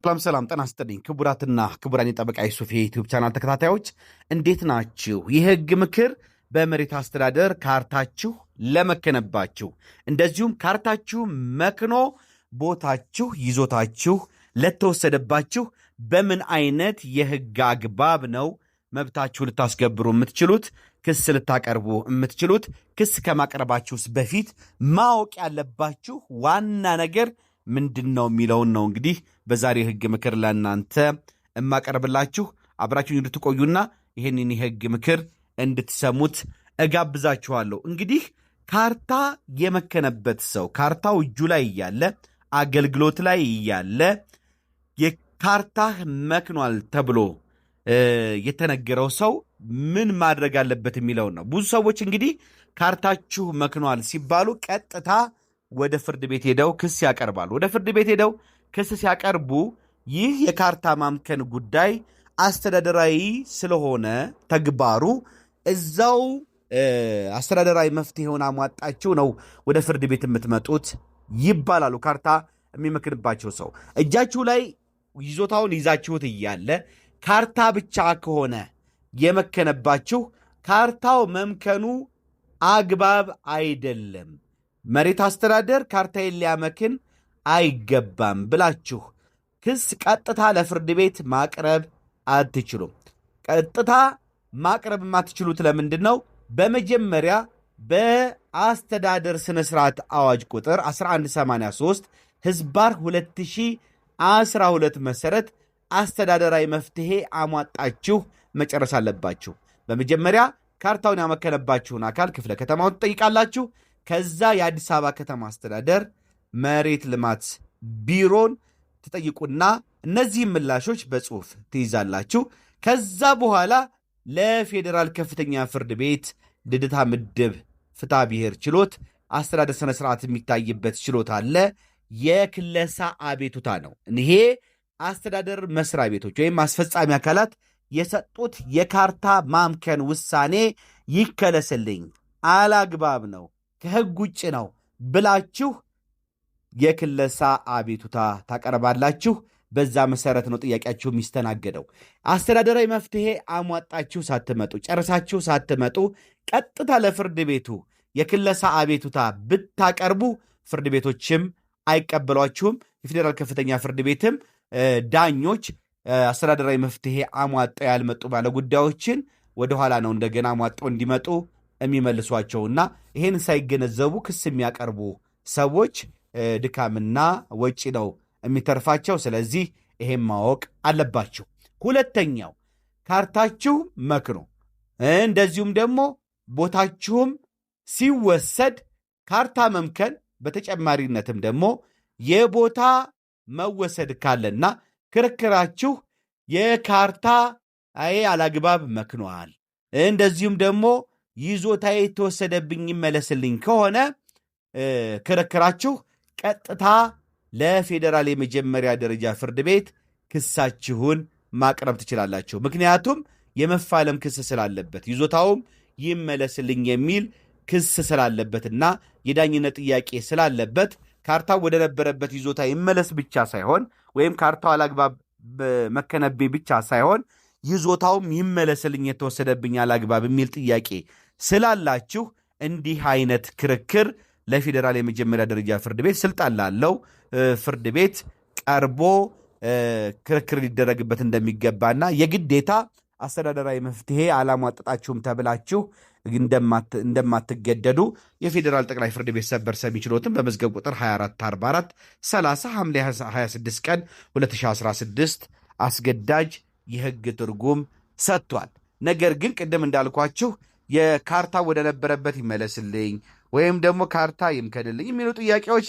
ሰላም ጤና ይስጥልኝ ክቡራትና ክቡራን የጠበቃ ዩሱፍ የዩቲዩብ ቻናል ተከታታዮች እንዴት ናችሁ? የህግ ምክር በመሬት አስተዳደር ካርታችሁ ለመከነባችሁ እንደዚሁም ካርታችሁ መክኖ ቦታችሁ ይዞታችሁ ለተወሰደባችሁ በምን አይነት የህግ አግባብ ነው መብታችሁ ልታስከብሩ የምትችሉት ክስ ልታቀርቡ የምትችሉት ክስ ከማቅረባችሁስ በፊት ማወቅ ያለባችሁ ዋና ነገር ምንድነው የሚለውን ነው እንግዲህ በዛሬ ህግ ምክር ለእናንተ እማቀርብላችሁ። አብራችሁኝ እንድትቆዩና ይሄንን የህግ ምክር እንድትሰሙት እጋብዛችኋለሁ። እንግዲህ ካርታ የመከነበት ሰው ካርታው እጁ ላይ እያለ አገልግሎት ላይ እያለ የካርታህ መክኗል ተብሎ የተነገረው ሰው ምን ማድረግ አለበት የሚለው ነው። ብዙ ሰዎች እንግዲህ ካርታችሁ መክኗል ሲባሉ ቀጥታ ወደ ፍርድ ቤት ሄደው ክስ ያቀርባሉ። ወደ ፍርድ ቤት ሄደው ክስ ሲያቀርቡ ይህ የካርታ ማምከን ጉዳይ አስተዳደራዊ ስለሆነ ተግባሩ እዛው አስተዳደራዊ መፍትሄውን አሟጣችሁ ነው ወደ ፍርድ ቤት የምትመጡት ይባላሉ። ካርታ የሚመክንባቸው ሰው እጃችሁ ላይ ይዞታውን ይዛችሁት እያለ ካርታ ብቻ ከሆነ የመከነባችሁ ካርታው መምከኑ አግባብ አይደለም፣ መሬት አስተዳደር ካርታዬን ሊያመክን አይገባም ብላችሁ ክስ ቀጥታ ለፍርድ ቤት ማቅረብ አትችሉም። ቀጥታ ማቅረብ የማትችሉት ለምንድን ነው? በመጀመሪያ በአስተዳደር ስነ ስርዓት አዋጅ ቁጥር 1183 ህዝባር 2012 መሰረት አስተዳደራዊ መፍትሄ አሟጣችሁ መጨረስ አለባችሁ። በመጀመሪያ ካርታውን ያመከነባችሁን አካል ክፍለ ከተማውን ትጠይቃላችሁ። ከዛ የአዲስ አበባ ከተማ አስተዳደር መሬት ልማት ቢሮን ትጠይቁና እነዚህ ምላሾች በጽሁፍ ትይዛላችሁ። ከዛ በኋላ ለፌዴራል ከፍተኛ ፍርድ ቤት ልደታ ምድብ ፍትሐ ብሔር ችሎት አስተዳደር ስነ ስርዓት የሚታይበት ችሎት አለ። የክለሳ አቤቱታ ነው። ይሄ አስተዳደር መስሪያ ቤቶች ወይም አስፈጻሚ አካላት የሰጡት የካርታ ማምከን ውሳኔ ይከለስልኝ፣ አላግባብ ነው፣ ከህግ ውጭ ነው ብላችሁ የክለሳ አቤቱታ ታቀርባላችሁ። በዛ መሰረት ነው ጥያቄያችሁ የሚስተናገደው። አስተዳደራዊ መፍትሄ አሟጣችሁ ሳትመጡ ጨርሳችሁ ሳትመጡ ቀጥታ ለፍርድ ቤቱ የክለሳ አቤቱታ ብታቀርቡ ፍርድ ቤቶችም አይቀበሏችሁም። የፌዴራል ከፍተኛ ፍርድ ቤትም ዳኞች አስተዳደራዊ መፍትሄ አሟጠው ያልመጡ ባለ ጉዳዮችን ወደኋላ ነው እንደገና አሟጠው እንዲመጡ የሚመልሷቸውና ይሄን ሳይገነዘቡ ክስ የሚያቀርቡ ሰዎች ድካምና ወጪ ነው የሚተርፋቸው። ስለዚህ ይሄን ማወቅ አለባችሁ። ሁለተኛው ካርታችሁ መክኖ እንደዚሁም ደግሞ ቦታችሁም ሲወሰድ ካርታ መምከን በተጨማሪነትም ደግሞ የቦታ መወሰድ ካለና ክርክራችሁ የካርታ አላግባብ መክኗል እንደዚሁም ደግሞ ይዞታዬ የተወሰደብኝ ይመለስልኝ ከሆነ ክርክራችሁ ቀጥታ ለፌዴራል የመጀመሪያ ደረጃ ፍርድ ቤት ክሳችሁን ማቅረብ ትችላላችሁ። ምክንያቱም የመፋለም ክስ ስላለበት ይዞታውም ይመለስልኝ የሚል ክስ ስላለበትና የዳኝነት ጥያቄ ስላለበት ካርታው ወደ ነበረበት ይዞታ ይመለስ ብቻ ሳይሆን ወይም ካርታው አላግባብ መከነቤ ብቻ ሳይሆን ይዞታውም ይመለስልኝ የተወሰደብኝ አላግባብ የሚል ጥያቄ ስላላችሁ እንዲህ አይነት ክርክር ለፌዴራል የመጀመሪያ ደረጃ ፍርድ ቤት ስልጣን ላለው ፍርድ ቤት ቀርቦ ክርክር ሊደረግበት እንደሚገባና የግዴታ አስተዳደራዊ መፍትሄ አላሟጠጣችሁም ተብላችሁ እንደማትገደዱ የፌዴራል ጠቅላይ ፍርድ ቤት ሰበር ሰሚ ችሎትን በመዝገብ ቁጥር 2444 30 ሐምሌ 26 ቀን 2016 አስገዳጅ የህግ ትርጉም ሰጥቷል። ነገር ግን ቅድም እንዳልኳችሁ የካርታ ወደ ነበረበት ይመለስልኝ ወይም ደግሞ ካርታ ይምከንልኝ የሚሉ ጥያቄዎች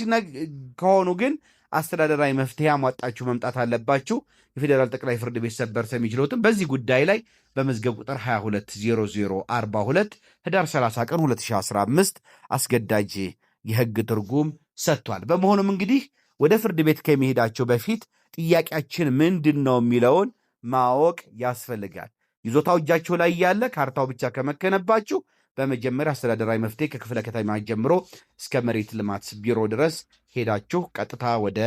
ከሆኑ ግን አስተዳደራዊ መፍትሄ አሟጣችሁ መምጣት አለባችሁ። የፌዴራል ጠቅላይ ፍርድ ቤት ሰበር ሰሚ ችሎትም በዚህ ጉዳይ ላይ በመዝገብ ቁጥር 220042 ህዳር 30 ቀን 2015 አስገዳጅ የህግ ትርጉም ሰጥቷል። በመሆኑም እንግዲህ ወደ ፍርድ ቤት ከመሄዳቸው በፊት ጥያቄያችን ምንድን ነው የሚለውን ማወቅ ያስፈልጋል። ይዞታው እጃችሁ ላይ ያለ ካርታው ብቻ ከመከነባችሁ በመጀመሪያ አስተዳደራዊ መፍትሄ ከክፍለ ከተማ ጀምሮ እስከ መሬት ልማት ቢሮ ድረስ ሄዳችሁ ቀጥታ ወደ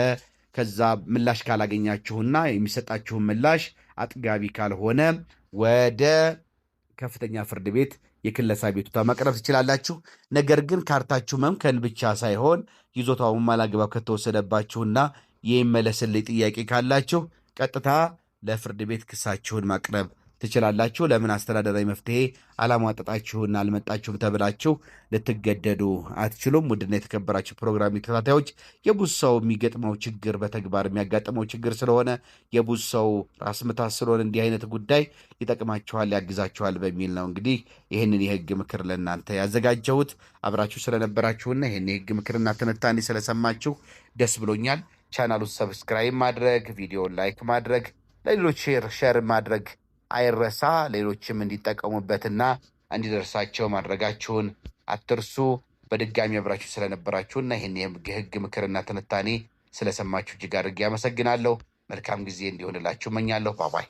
ከዛ ምላሽ ካላገኛችሁና የሚሰጣችሁን ምላሽ አጥጋቢ ካልሆነ ወደ ከፍተኛ ፍርድ ቤት የክለሳ ቤቱታ ማቅረብ ትችላላችሁ። ነገር ግን ካርታችሁ መምከን ብቻ ሳይሆን ይዞታውን አላግባብ ከተወሰደባችሁና የሚመለስልኝ ጥያቄ ካላችሁ ቀጥታ ለፍርድ ቤት ክሳችሁን ማቅረብ ትችላላችሁ። ለምን አስተዳደራዊ መፍትሄ አላሟጠጣችሁና አልመጣችሁም ተብላችሁ ልትገደዱ አትችሉም። ውድና የተከበራችሁ ፕሮግራም ተከታታዮች የብዙ ሰው የሚገጥመው ችግር በተግባር የሚያጋጥመው ችግር ስለሆነ የብዙ ሰው ራስ ምታት ስለሆነ እንዲህ አይነት ጉዳይ ይጠቅማችኋል፣ ያግዛችኋል በሚል ነው እንግዲህ ይህንን የህግ ምክር ለእናንተ ያዘጋጀሁት። አብራችሁ ስለነበራችሁና ይህን የህግ ምክርና ትንታኔ ስለሰማችሁ ደስ ብሎኛል። ቻናሉን ሰብስክራይብ ማድረግ፣ ቪዲዮን ላይክ ማድረግ፣ ለሌሎች ሼር ማድረግ አይረሳ። ሌሎችም እንዲጠቀሙበትና እንዲደርሳቸው ማድረጋችሁን አትርሱ። በድጋሚ አብራችሁ ስለነበራችሁና ይህን የህግ ምክርና ትንታኔ ስለሰማችሁ እጅግ አድርጌ አመሰግናለሁ። መልካም ጊዜ እንዲሆንላችሁ እመኛለሁ። ባባይ